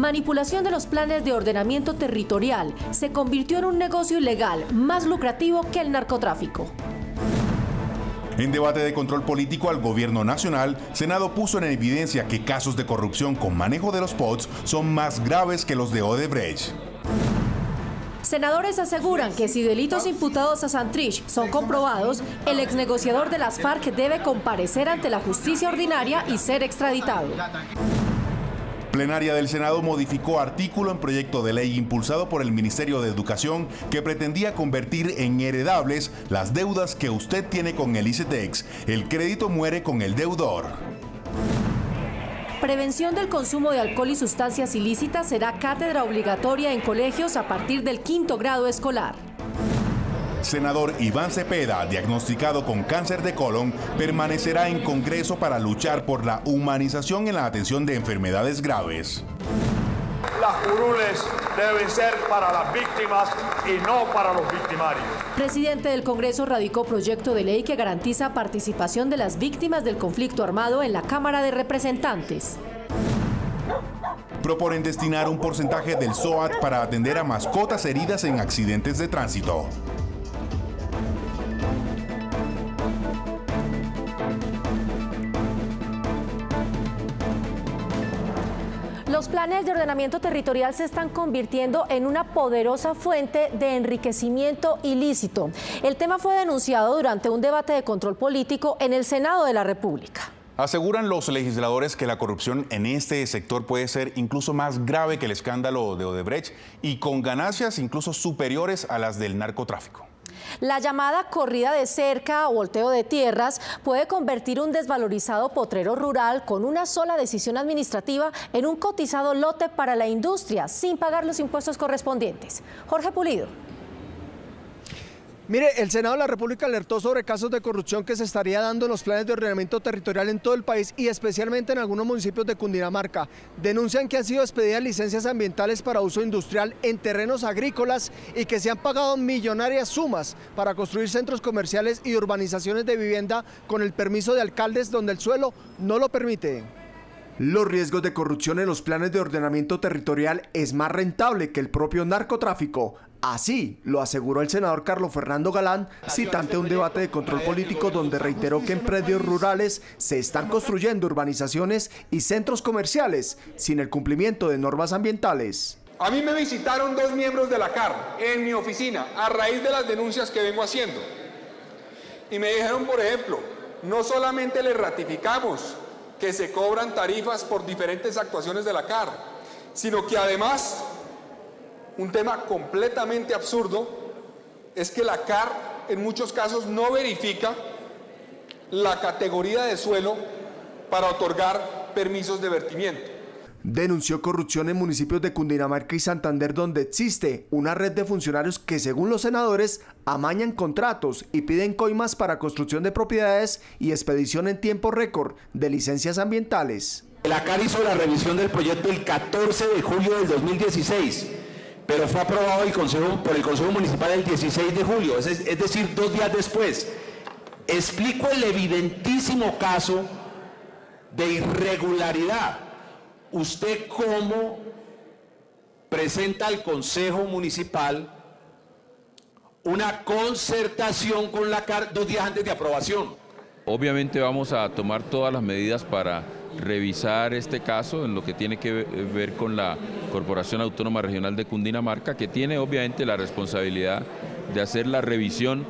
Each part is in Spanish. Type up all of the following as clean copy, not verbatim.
manipulación de los planes de ordenamiento territorial se convirtió en un negocio ilegal más lucrativo que el narcotráfico. En debate de control político al gobierno nacional, Senado puso en evidencia que casos de corrupción con manejo de los POTS son más graves que los de Odebrecht. Senadores aseguran que si delitos imputados a Santrich son comprobados, el exnegociador de las FARC debe comparecer ante la justicia ordinaria y ser extraditado. Plenaria del Senado modificó artículo en proyecto de ley impulsado por el Ministerio de Educación que pretendía convertir en heredables las deudas que usted tiene con el ICETEX. El crédito muere con el deudor. Prevención del consumo de alcohol y sustancias ilícitas será cátedra obligatoria en colegios a partir del 5º grado escolar. Senador Iván Cepeda, diagnosticado con cáncer de colon, permanecerá en Congreso para luchar por la humanización en la atención de enfermedades graves. Las curules deben ser para las víctimas y no para los victimarios. Presidente del Congreso radicó proyecto de ley que garantiza participación de las víctimas del conflicto armado en la Cámara de Representantes. Proponen destinar un porcentaje del SOAT para atender a mascotas heridas en accidentes de tránsito. Los planes de ordenamiento territorial se están convirtiendo en una poderosa fuente de enriquecimiento ilícito. El tema fue denunciado durante un debate de control político en el Senado de la República. Aseguran los legisladores que la corrupción en este sector puede ser incluso más grave que el escándalo de Odebrecht y con ganancias incluso superiores a las del narcotráfico. La llamada corrida de cerca o volteo de tierras puede convertir un desvalorizado potrero rural con una sola decisión administrativa en un cotizado lote para la industria sin pagar los impuestos correspondientes. Jorge Pulido. Mire, el Senado de la República alertó sobre casos de corrupción que se estaría dando en los planes de ordenamiento territorial en todo el país y especialmente en algunos municipios de Cundinamarca. Denuncian que han sido expedidas licencias ambientales para uso industrial en terrenos agrícolas y que se han pagado millonarias sumas para construir centros comerciales y urbanizaciones de vivienda con el permiso de alcaldes donde el suelo no lo permite. Los riesgos de corrupción en los planes de ordenamiento territorial es más rentable que el propio narcotráfico. Así lo aseguró el senador Carlos Fernando Galán, citante un debate de control político donde reiteró que en predios rurales se están construyendo urbanizaciones y centros comerciales sin el cumplimiento de normas ambientales. A mí me visitaron 2 miembros de la CAR en mi oficina a raíz de las denuncias que vengo haciendo. Y me dijeron, por ejemplo, no solamente le ratificamos que se cobran tarifas por diferentes actuaciones de la CAR, sino que además, un tema completamente absurdo, es que la CAR en muchos casos no verifica la categoría de suelo para otorgar permisos de vertimiento. Denunció corrupción en municipios de Cundinamarca y Santander donde existe una red de funcionarios que según los senadores amañan contratos y piden coimas para construcción de propiedades y expedición en tiempo récord de licencias ambientales. La CAR hizo la revisión del proyecto el 14 de julio del 2016, pero fue aprobado por el Consejo Municipal el 16 de julio, es decir, 2 días después. Explico el evidentísimo caso de irregularidad. ¿Usted cómo presenta al Consejo Municipal una concertación con la CAR 2 días antes de aprobación? Obviamente vamos a tomar todas las medidas para revisar este caso en lo que tiene que ver con la Corporación Autónoma Regional de Cundinamarca, que tiene obviamente la responsabilidad de hacer la revisión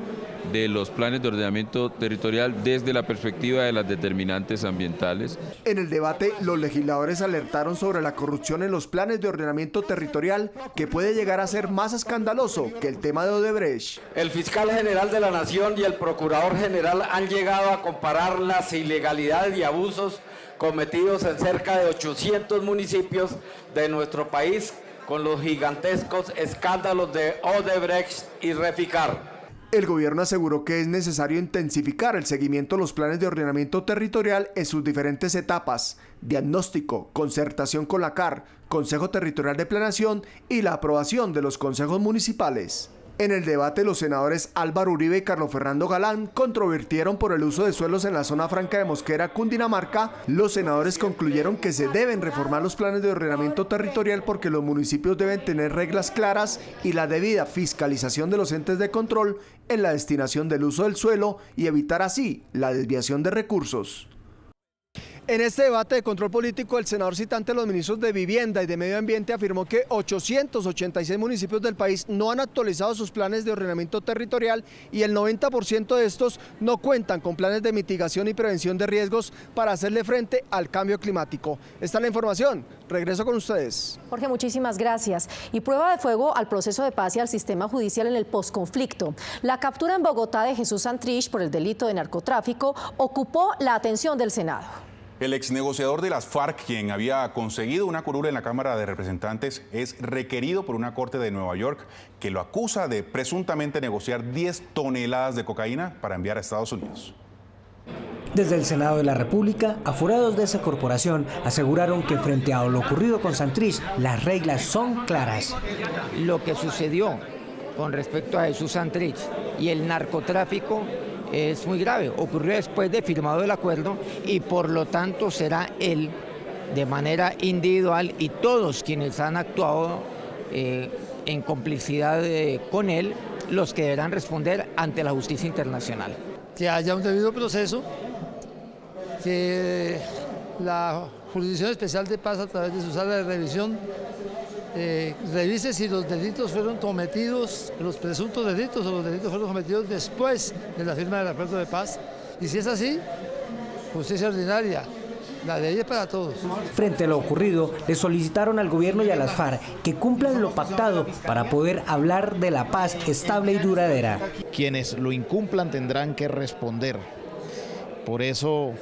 de los planes de ordenamiento territorial desde la perspectiva de las determinantes ambientales. En el debate, los legisladores alertaron sobre la corrupción en los planes de ordenamiento territorial que puede llegar a ser más escandaloso que el tema de Odebrecht. El fiscal general de la Nación y el procurador general han llegado a comparar las ilegalidades y abusos cometidos en cerca de 800 municipios de nuestro país con los gigantescos escándalos de Odebrecht y Reficar. El gobierno aseguró que es necesario intensificar el seguimiento de los planes de ordenamiento territorial en sus diferentes etapas: diagnóstico, concertación con la CAR, Consejo Territorial de Planeación y la aprobación de los consejos municipales. En el debate, los senadores Álvaro Uribe y Carlos Fernando Galán controvirtieron por el uso de suelos en la zona franca de Mosquera, Cundinamarca. Los senadores concluyeron que se deben reformar los planes de ordenamiento territorial porque los municipios deben tener reglas claras y la debida fiscalización de los entes de control en la destinación del uso del suelo y evitar así la desviación de recursos. En este debate de control político, el senador citante de los ministros de Vivienda y de Medio Ambiente afirmó que 886 municipios del país no han actualizado sus planes de ordenamiento territorial y el 90% de estos no cuentan con planes de mitigación y prevención de riesgos para hacerle frente al cambio climático. Esta es la información. Regreso con ustedes. Jorge, muchísimas gracias. Y prueba de fuego al proceso de paz y al sistema judicial en el posconflicto. La captura en Bogotá de Jesús Santrich por el delito de narcotráfico ocupó la atención del Senado. El exnegociador de las FARC, quien había conseguido una curula en la Cámara de Representantes, es requerido por una corte de Nueva York que lo acusa de presuntamente negociar 10 toneladas de cocaína para enviar a Estados Unidos. Desde el Senado de la República, aforados de esa corporación aseguraron que frente a lo ocurrido con Santrich, las reglas son claras. Lo que sucedió con respecto a Jesús Santrich y el narcotráfico es muy grave. Ocurrió después de firmado el acuerdo y por lo tanto será él de manera individual y todos quienes han actuado en complicidad con él los que deberán responder ante la justicia internacional. Que haya un debido proceso, que la Jurisdicción Especial de Paz a través de su sala de revisión revise si los delitos fueron cometidos, los presuntos delitos o los delitos fueron cometidos después de la firma del acuerdo de paz. Y si es así, justicia ordinaria. La ley es para todos. Frente a lo ocurrido, le solicitaron al gobierno y a las FARC que cumplan lo pactado para poder hablar de la paz estable y duradera. Quienes lo incumplan tendrán que responder. Por eso,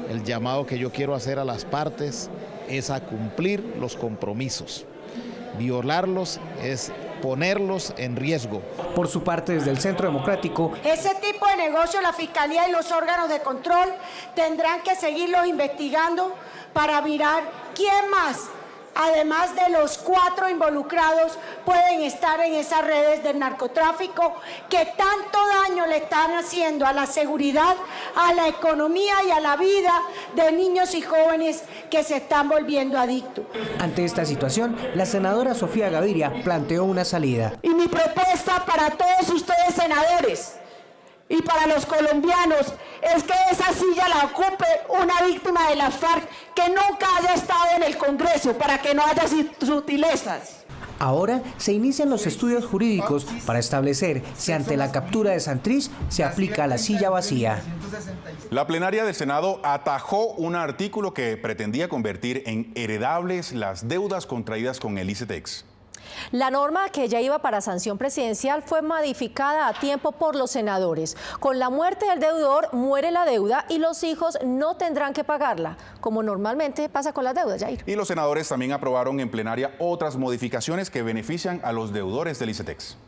el llamado que yo quiero hacer a las partes es a cumplir los compromisos. Violarlos es ponerlos en riesgo. Por su parte, desde el Centro Democrático, ese tipo de negocio la Fiscalía y los órganos de control tendrán que seguirlos investigando para mirar quién más, además de los 4 involucrados, pueden estar en esas redes del narcotráfico que tanto daño le están haciendo a la seguridad, a la economía y a la vida de niños y jóvenes que se están volviendo adictos. Ante esta situación, la senadora Sofía Gaviria planteó una salida. Y mi propuesta para todos ustedes, senadores, y para los colombianos, es que esa silla la ocupe una víctima de las FARC que nunca haya estado en el Congreso, para que no haya sutilezas. Ahora se inician los estudios jurídicos para establecer si ante la captura de Santrich se aplica la silla vacía. La plenaria del Senado atajó un artículo que pretendía convertir en heredables las deudas contraídas con el ICETEX. La norma que ya iba para sanción presidencial fue modificada a tiempo por los senadores. Con la muerte del deudor muere la deuda y los hijos no tendrán que pagarla, como normalmente pasa con las deudas, Jair. Y los senadores también aprobaron en plenaria otras modificaciones que benefician a los deudores del ICETEX.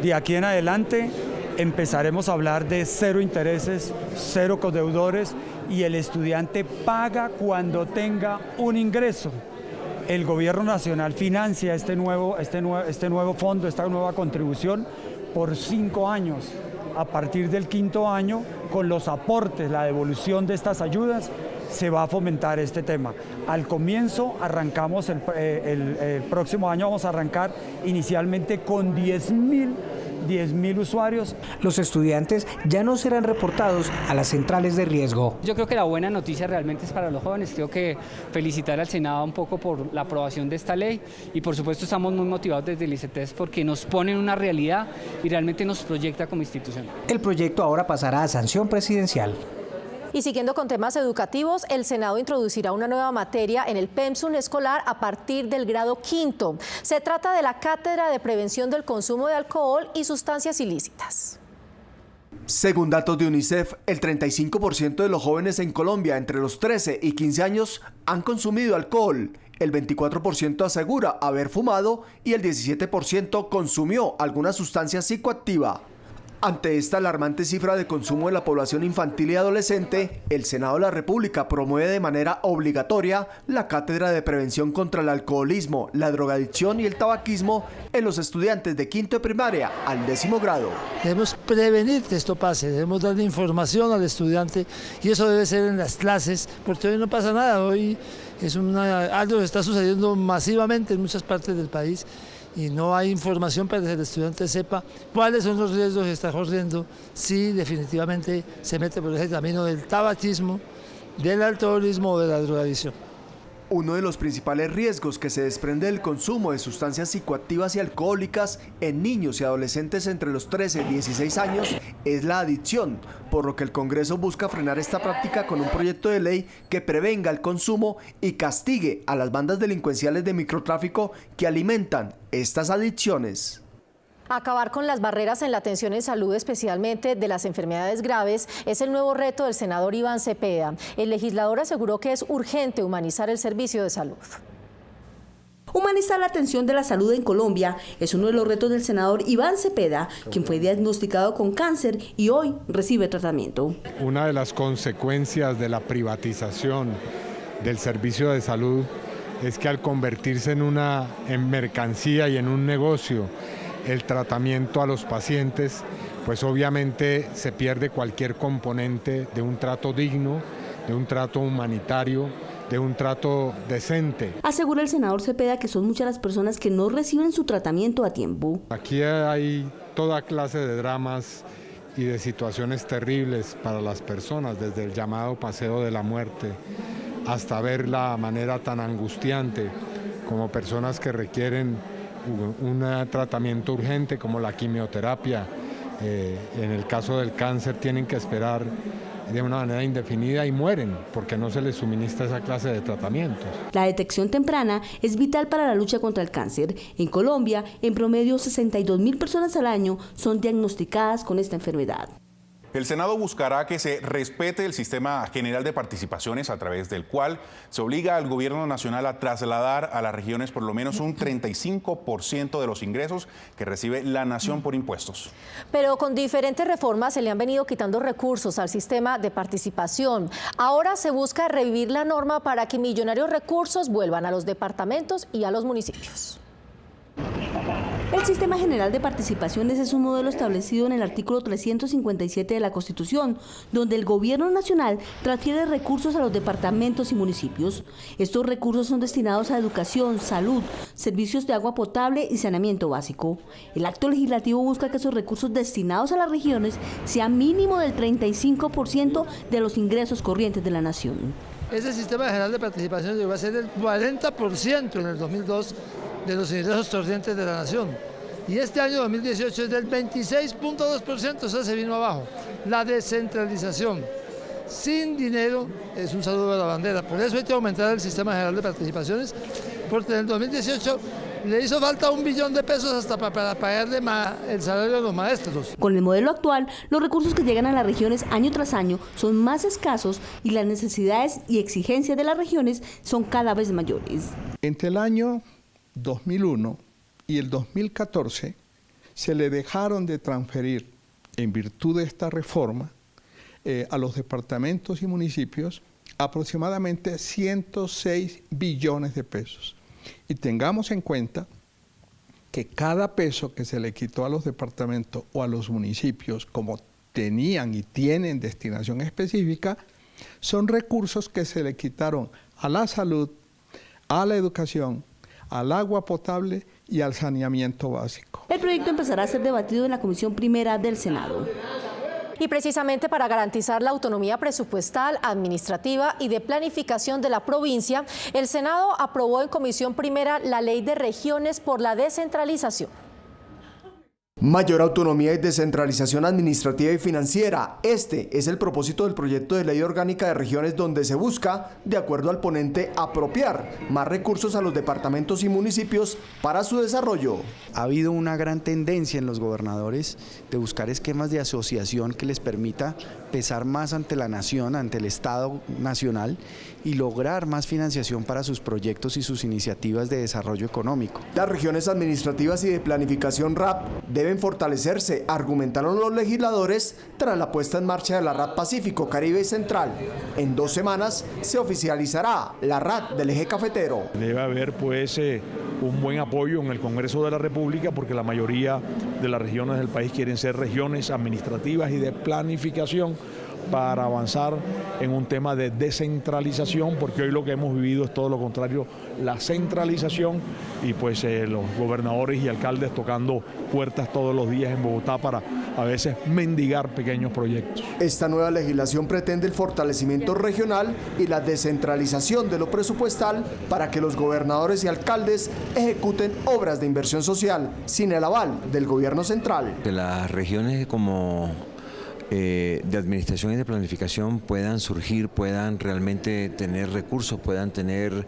De aquí en adelante empezaremos a hablar de cero intereses, cero codeudores y el estudiante paga cuando tenga un ingreso. El gobierno nacional financia este nuevo fondo, esta nueva contribución por 5 años. A partir del 5º año, con los aportes, la devolución de estas ayudas, se va a fomentar este tema. Al comienzo arrancamos, el próximo año vamos a arrancar inicialmente con 10.000 usuarios. Los estudiantes ya no serán reportados a las centrales de riesgo. Yo creo que la buena noticia realmente es para los jóvenes. Creo que felicitar al Senado un poco por la aprobación de esta ley y por supuesto estamos muy motivados desde el ICETEX porque nos pone en una realidad y realmente nos proyecta como institución. El proyecto ahora pasará a sanción presidencial. Y siguiendo con temas educativos, el Senado introducirá una nueva materia en el pensum escolar a partir del grado 5º. Se trata de la Cátedra de Prevención del Consumo de Alcohol y Sustancias Ilícitas. Según datos de UNICEF, el 35% de los jóvenes en Colombia entre los 13 y 15 años han consumido alcohol. El 24% asegura haber fumado y el 17% consumió alguna sustancia psicoactiva. Ante esta alarmante cifra de consumo de la población infantil y adolescente, el Senado de la República promueve de manera obligatoria la cátedra de prevención contra el alcoholismo, la drogadicción y el tabaquismo en los estudiantes de quinto de primaria al 10º grado. Debemos prevenir que esto pase, debemos darle información al estudiante y eso debe ser en las clases, porque hoy no pasa nada, hoy es algo que está sucediendo masivamente en muchas partes del país y no hay información para que el estudiante sepa cuáles son los riesgos que está corriendo si definitivamente se mete por ese camino del tabaquismo, del alcoholismo o de la drogadicción. Uno de los principales riesgos que se desprende del consumo de sustancias psicoactivas y alcohólicas en niños y adolescentes entre los 13 y 16 años es la adicción, por lo que el Congreso busca frenar esta práctica con un proyecto de ley que prevenga el consumo y castigue a las bandas delincuenciales de microtráfico que alimentan estas adicciones. Acabar con las barreras en la atención en salud, especialmente de las enfermedades graves, es el nuevo reto del senador Iván Cepeda. El legislador aseguró que es urgente humanizar el servicio de salud. Humanizar la atención de la salud en Colombia es uno de los retos del senador Iván Cepeda, quien fue diagnosticado con cáncer y hoy recibe tratamiento. Una de las consecuencias de la privatización del servicio de salud es que al convertirse en mercancía y en un negocio, el tratamiento a los pacientes, pues obviamente se pierde cualquier componente de un trato digno, de un trato humanitario, de un trato decente. Asegura el senador Cepeda que son muchas las personas que no reciben su tratamiento a tiempo. Aquí hay toda clase de dramas y de situaciones terribles para las personas, desde el llamado paseo de la muerte hasta ver la manera tan angustiante como personas que requieren un tratamiento urgente como la quimioterapia. En el caso del cáncer tienen que esperar de una manera indefinida y mueren porque no se les suministra esa clase de tratamientos. La detección temprana es vital para la lucha contra el cáncer. En Colombia, en promedio 62.000 personas al año son diagnosticadas con esta enfermedad. El Senado buscará que se respete el sistema general de participaciones a través del cual se obliga al gobierno nacional a trasladar a las regiones por lo menos un 35% de los ingresos que recibe la nación por impuestos. Pero con diferentes reformas se le han venido quitando recursos al sistema de participación. Ahora se busca revivir la norma para que millonarios recursos vuelvan a los departamentos y a los municipios. El Sistema General de Participaciones es un modelo establecido en el artículo 357 de la Constitución, donde el Gobierno Nacional transfiere recursos a los departamentos y municipios. Estos recursos son destinados a educación, salud, servicios de agua potable y saneamiento básico. El acto legislativo busca que esos recursos destinados a las regiones sean mínimo del 35% de los ingresos corrientes de la nación. Ese Sistema General de Participaciones llegó a ser el 40% en el 2002 de los ingresos corrientes de la nación. Y este año 2018 es del 26.2%, o sea, se vino abajo. La descentralización sin dinero es un saludo a la bandera. Por eso hay que aumentar el Sistema General de Participaciones, porque en el 2018 le hizo falta $1 billón hasta para pagarle el salario de los maestros. Con el modelo actual, los recursos que llegan a las regiones año tras año son más escasos y las necesidades y exigencias de las regiones son cada vez mayores. Entre el año 2001 y el 2014 se le dejaron de transferir, en virtud de esta reforma, a los departamentos y municipios aproximadamente 106 billones de pesos. Y tengamos en cuenta que cada peso que se le quitó a los departamentos o a los municipios, como tenían y tienen destinación específica, son recursos que se le quitaron a la salud, a la educación, al agua potable y al saneamiento básico. El proyecto empezará a ser debatido en la Comisión Primera del Senado. Y precisamente para garantizar la autonomía presupuestal, administrativa y de planificación de la provincia, el Senado aprobó en Comisión Primera la Ley de Regiones por la Descentralización. Mayor autonomía y descentralización administrativa y financiera. Este es el propósito del proyecto de ley orgánica de regiones, donde se busca, de acuerdo al ponente, apropiar más recursos a los departamentos y municipios para su desarrollo. Ha habido una gran tendencia en los gobernadores de buscar esquemas de asociación que les permita pesar más ante la nación, ante el Estado nacional y lograr más financiación para sus proyectos y sus iniciativas de desarrollo económico. Las regiones administrativas y de planificación RAP deben deben fortalecerse, argumentaron los legisladores tras la puesta en marcha de la RAT Pacífico, Caribe y Central. En 2 semanas se oficializará la RAT del eje cafetero. Debe haber pues un buen apoyo en el Congreso de la República porque la mayoría de las regiones del país quieren ser regiones administrativas y de planificación para avanzar en un tema de descentralización, porque hoy lo que hemos vivido es todo lo contrario, la centralización, y pues los gobernadores y alcaldes tocando puertas todos los días en Bogotá para a veces mendigar pequeños proyectos. Esta nueva legislación pretende el fortalecimiento regional y la descentralización de lo presupuestal para que los gobernadores y alcaldes ejecuten obras de inversión social sin el aval del gobierno central. Que las regiones como de administración y de planificación puedan surgir, puedan realmente tener recursos, puedan tener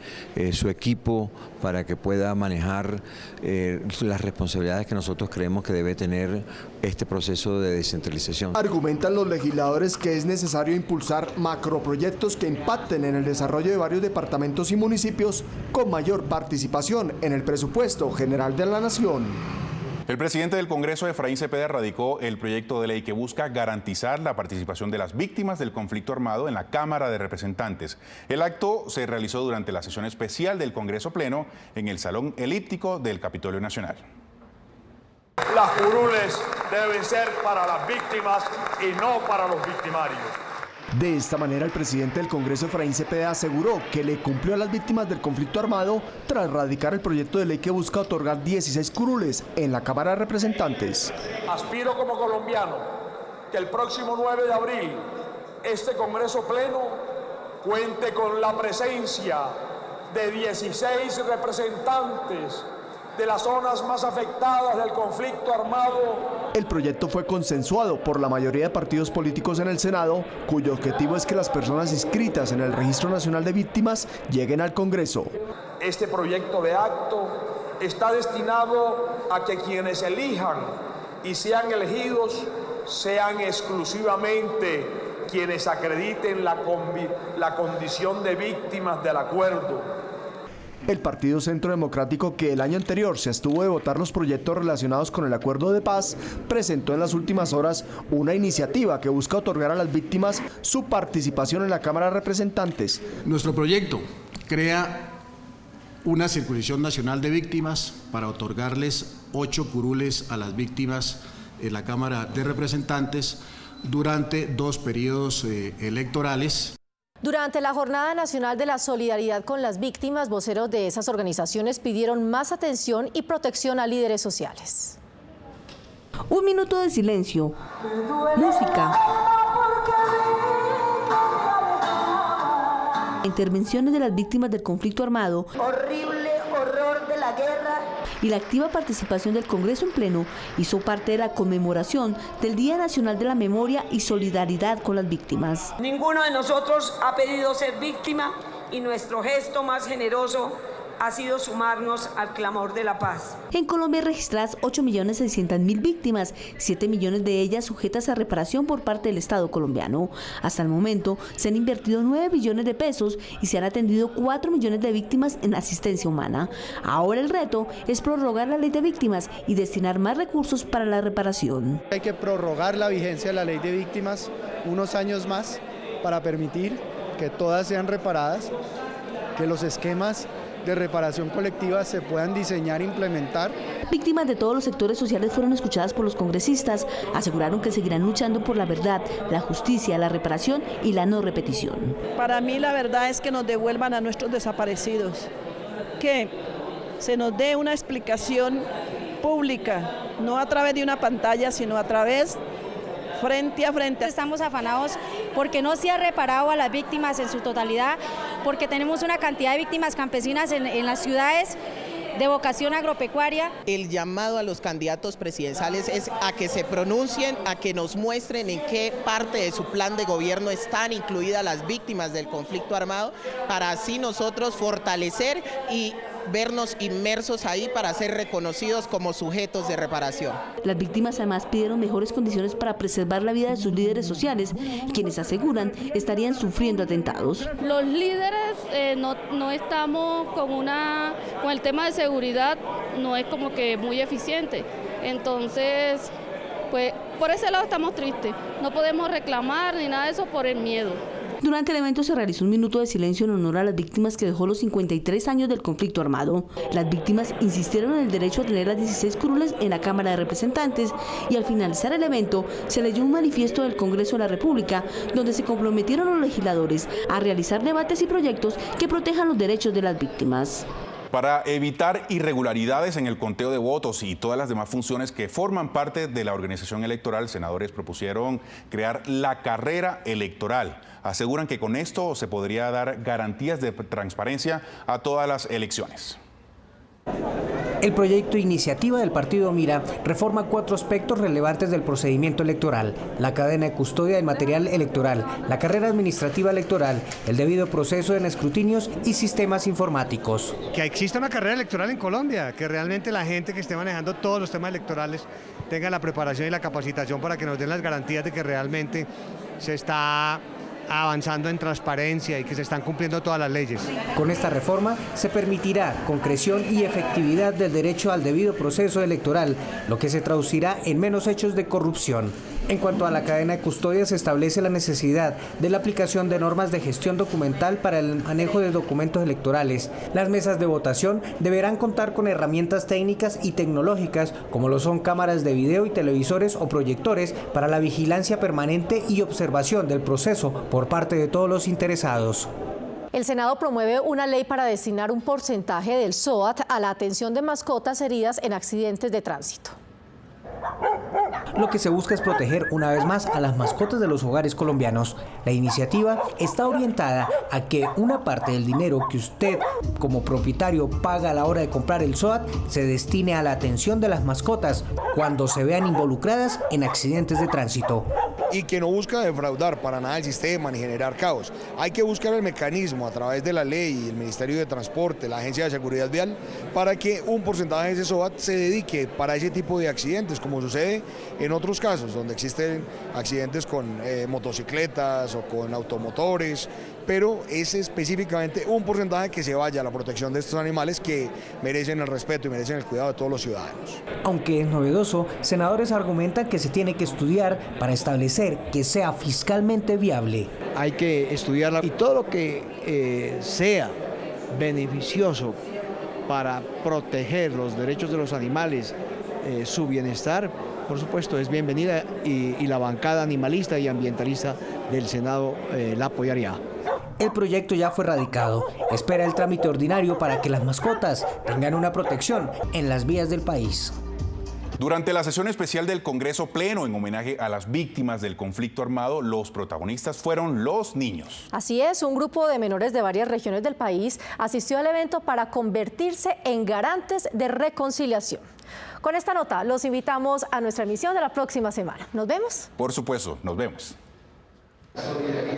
su equipo para que pueda manejar las responsabilidades que nosotros creemos que debe tener este proceso de descentralización. Argumentan los legisladores que es necesario impulsar macroproyectos que impacten en el desarrollo de varios departamentos y municipios con mayor participación en el presupuesto general de la nación. El presidente del Congreso, Efraín Cepeda, radicó el proyecto de ley que busca garantizar la participación de las víctimas del conflicto armado en la Cámara de Representantes. El acto se realizó durante la sesión especial del Congreso Pleno en el Salón Elíptico del Capitolio Nacional. Las curules deben ser para las víctimas y no para los victimarios. De esta manera, el presidente del Congreso, Efraín Cepeda, aseguró que le cumplió a las víctimas del conflicto armado tras radicar el proyecto de ley que busca otorgar 16 curules en la Cámara de Representantes. Aspiro como colombiano que el próximo 9 de abril este Congreso Pleno cuente con la presencia de 16 representantes de las zonas más afectadas del conflicto armado. El proyecto fue consensuado por la mayoría de partidos políticos en el Senado, cuyo objetivo es que las personas inscritas en el Registro Nacional de Víctimas lleguen al Congreso. Este proyecto de acto está destinado a que quienes elijan y sean elegidos sean exclusivamente quienes acrediten la condición de víctimas del acuerdo. El Partido Centro Democrático, que el año anterior se abstuvo de votar los proyectos relacionados con el acuerdo de paz, presentó en las últimas horas una iniciativa que busca otorgar a las víctimas su participación en la Cámara de Representantes. Nuestro proyecto crea una circunscripción nacional de víctimas para otorgarles 8 curules a las víctimas en la Cámara de Representantes durante 2 periodos electorales. Durante la Jornada Nacional de la Solidaridad con las Víctimas, voceros de esas organizaciones pidieron más atención y protección a líderes sociales. 1 minuto de silencio. Música. Intervenciones de las víctimas del conflicto armado. Horrible horror de la guerra. Y la activa participación del Congreso en pleno hizo parte de la conmemoración del Día Nacional de la Memoria y Solidaridad con las Víctimas. Ninguno de nosotros ha pedido ser víctima y nuestro gesto más generoso ha sido sumarnos al clamor de la paz. En Colombia hay registradas 8.600.000 víctimas, 7 millones de ellas sujetas a reparación por parte del Estado colombiano. Hasta el momento se han invertido 9 billones de pesos y se han atendido 4 millones de víctimas en asistencia humana. Ahora el reto es prorrogar la ley de víctimas y destinar más recursos para la reparación. Hay que prorrogar la vigencia de la ley de víctimas unos años más para permitir que todas sean reparadas, que los esquemas de reparación colectiva se puedan diseñar e implementar. Víctimas de todos los sectores sociales fueron escuchadas por los congresistas. Aseguraron que seguirán luchando por la verdad, la justicia, la reparación y la no repetición. Para mí la verdad es que nos devuelvan a nuestros desaparecidos, que se nos dé una explicación pública, no a través de una pantalla, sino a través frente a frente. Estamos afanados porque no se ha reparado a las víctimas en su totalidad, porque tenemos una cantidad de víctimas campesinas en las ciudades de vocación agropecuaria. El llamado a los candidatos presidenciales es a que se pronuncien, a que nos muestren en qué parte de su plan de gobierno están incluidas las víctimas del conflicto armado, para así nosotros fortalecer y vernos inmersos ahí para ser reconocidos como sujetos de reparación. Las víctimas además pidieron mejores condiciones para preservar la vida de sus líderes sociales, quienes aseguran estarían sufriendo atentados. Los líderes no estamos con el tema de seguridad, no es como que muy eficiente. Entonces, pues por ese lado estamos tristes. No podemos reclamar ni nada de eso por el miedo. Durante el evento se realizó un minuto de silencio en honor a las víctimas que dejó los 53 años del conflicto armado. Las víctimas insistieron en el derecho a tener las 16 curules en la Cámara de Representantes y al finalizar el evento se leyó un manifiesto del Congreso de la República donde se comprometieron los legisladores a realizar debates y proyectos que protejan los derechos de las víctimas. Para evitar irregularidades en el conteo de votos y todas las demás funciones que forman parte de la organización electoral, senadores propusieron crear la carrera electoral. Aseguran que con esto se podría dar garantías de transparencia a todas las elecciones. El proyecto Iniciativa del Partido Mira reforma 4 aspectos relevantes del procedimiento electoral: la cadena de custodia del material electoral, la carrera administrativa electoral, el debido proceso en escrutinios y sistemas informáticos. Que exista una carrera electoral en Colombia, que realmente la gente que esté manejando todos los temas electorales tenga la preparación y la capacitación para que nos den las garantías de que realmente se está avanzando en transparencia y que se están cumpliendo todas las leyes. Con esta reforma se permitirá concreción y efectividad del derecho al debido proceso electoral, lo que se traducirá en menos hechos de corrupción. En cuanto a la cadena de custodia, se establece la necesidad de la aplicación de normas de gestión documental para el manejo de documentos electorales. Las mesas de votación deberán contar con herramientas técnicas y tecnológicas, como lo son cámaras de video y televisores o proyectores, para la vigilancia permanente y observación del proceso por parte de todos los interesados. El Senado promueve una ley para destinar un porcentaje del SOAT a la atención de mascotas heridas en accidentes de tránsito. Lo que se busca es proteger una vez más a las mascotas de los hogares colombianos. La iniciativa está orientada a que una parte del dinero que usted como propietario paga a la hora de comprar el SOAT se destine a la atención de las mascotas cuando se vean involucradas en accidentes de tránsito. Y que no busca defraudar para nada el sistema ni generar caos. Hay que buscar el mecanismo a través de la ley, el Ministerio de Transporte, la Agencia de Seguridad Vial, para que un porcentaje de ese SOAT se dedique para ese tipo de accidentes, como sucede en otros casos, donde existen accidentes con motocicletas o con automotores, pero es específicamente un porcentaje que se vaya a la protección de estos animales que merecen el respeto y merecen el cuidado de todos los ciudadanos. Aunque es novedoso, senadores argumentan que se tiene que estudiar para establecer que sea fiscalmente viable. Hay que estudiarla y todo lo que sea beneficioso para proteger los derechos de los animales, su bienestar, por supuesto, es bienvenida y la bancada animalista y ambientalista del Senado la apoyaría. El proyecto ya fue radicado. Espera el trámite ordinario para que las mascotas tengan una protección en las vías del país. Durante la sesión especial del Congreso Pleno en homenaje a las víctimas del conflicto armado, los protagonistas fueron los niños. Así es, un grupo de menores de varias regiones del país asistió al evento para convertirse en garantes de reconciliación. Con esta nota los invitamos a nuestra emisión de la próxima semana. ¿Nos vemos? Por supuesto, nos vemos.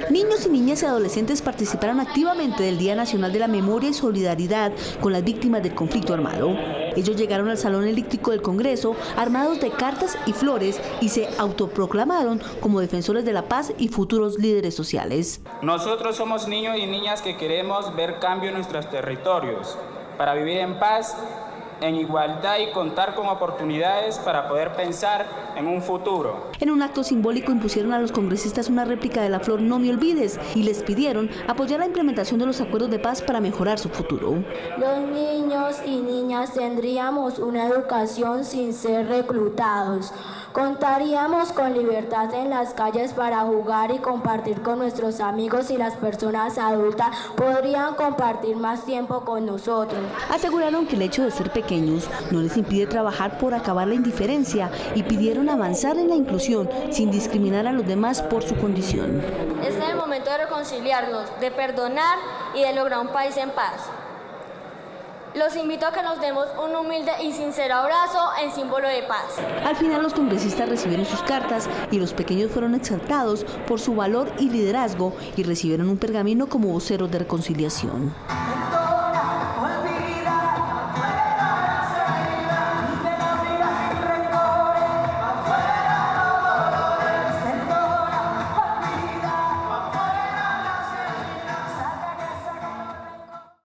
Niños y niñas y adolescentes participaron activamente del Día Nacional de la Memoria y Solidaridad con las víctimas del conflicto armado. Ellos llegaron al Salón Elíptico del Congreso armados de cartas y flores y se autoproclamaron como defensores de la paz y futuros líderes sociales. Nosotros somos niños y niñas que queremos ver cambio en nuestros territorios para vivir en paz, en igualdad y contar con oportunidades para poder pensar en un futuro. En un acto simbólico impusieron a los congresistas una réplica de la flor No Me Olvides y les pidieron apoyar la implementación de los acuerdos de paz para mejorar su futuro. Los niños y niñas tendríamos una educación sin ser reclutados. Contaríamos con libertad en las calles para jugar y compartir con nuestros amigos y las personas adultas podrían compartir más tiempo con nosotros. Aseguraron que el hecho de ser pequeños no les impide trabajar por acabar la indiferencia y pidieron avanzar en la inclusión sin discriminar a los demás por su condición. Este es el momento de reconciliarnos, de perdonar y de lograr un país en paz. Los invito a que nos demos un humilde y sincero abrazo en símbolo de paz. Al final los congresistas recibieron sus cartas y los pequeños fueron exaltados por su valor y liderazgo y recibieron un pergamino como voceros de reconciliación.